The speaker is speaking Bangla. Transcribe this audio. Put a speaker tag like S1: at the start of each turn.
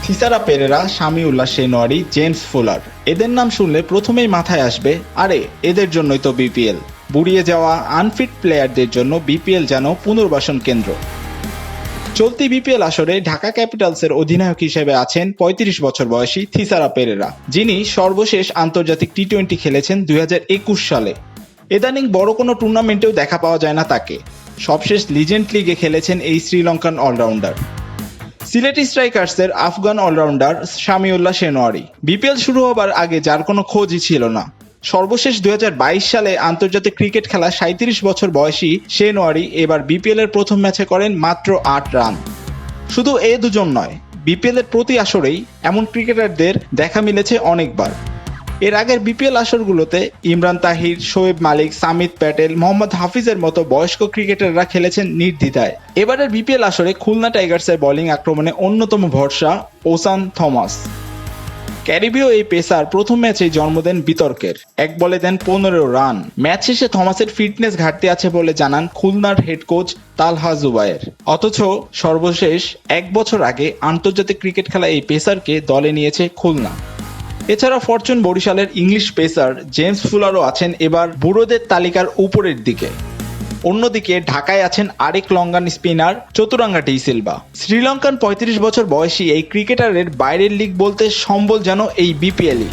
S1: থিসারা পেরেরা, শামিউল্লাহ শেনওয়ারি, জেমস ফুলার, এদের নাম শুনলে প্রথমেই মাথায় আসবে আরে এদের জন্যই তো বিপিএল। বুড়িয়ে যাওয়া আনফিট প্লেয়ারদের জন্য বিপিএল যেন পুনর্বাসন কেন্দ্র। চলতি বিপিএল আসরে ঢাকা ক্যাপিটালসের অধিনায়ক হিসেবে আছেন ৩৫ বছর বয়সী থিসারা পেরেরা, যিনি সর্বশেষ আন্তর্জাতিক টি-20 খেলেছেন ২০২১ সালে। ইদানিং বড় কোনো টুর্নামেন্টেও দেখা পাওয়া যায় না তাকে। সবশেষ লিজেন্ড লিগে খেলেছেন এই শ্রীলঙ্কান অলরাউন্ডার। সিলেটি স্ট্রাইকার্সের আফগান অলরাউন্ডার শামিউল্লাহ শেনওয়ারি বিপিএল শুরু হবার আগে যার কোনো খোঁজই ছিল না। সর্বশেষ ২০২২ সালে আন্তর্জাতিক ক্রিকেট খেলা ৩৭ বছর বয়সী শেনওয়ারি এবার বিপিএল এর প্রথম ম্যাচে করেন মাত্র ৮ রান। শুধু এ দুজন নয়, বিপিএল এর প্রতি আসরেই এমন ক্রিকেটারদের দেখা মিলেছে অনেকবার। এর আগের বিপিএল আসরগুলোতে ইমরান তাহির, শোয়েব মালিক, সামিত প্যাটেল, মোহাম্মদ হাফিজের মতো বয়স্ক ক্রিকেটাররা খেলেছেন নির্দ্বিধায়। এবারের বিপিএল আসরে খুলনা টাইগার্সের বোলিং আক্রমণে অন্যতম ভরসা ওসান থমাস। ক্যারিবীয় এই পেসার প্রথম ম্যাচেই জন্ম দেন বিতর্কের, এক বলে দেন ১৫ রান। ম্যাচ শেষে থমাসের ফিটনেস ঘাটতি আছে বলে জানান খুলনার হেড কোচ তালহা জুবায়ের। অথচ সর্বশেষ ১ বছর আগে আন্তর্জাতিক ক্রিকেট খেলা এই পেসারকে দলে নিয়েছে খুলনা। এছাড়া ফরচুন বরিশালের ইংলিশ পেসার জেমস ফুলারও আছেন এবার বুড়োদের তালিকার উপরের দিকে। অন্যদিকে ঢাকায় আছেন আরেক লঙ্গান স্পিনার চতুরাঙ্গা ডি সিলভা। শ্রীলঙ্কান ৩৫ বছর বয়সী এই ক্রিকেটারের বাইরের লিগ বলতে সম্বল যেন এই বিপিএলই।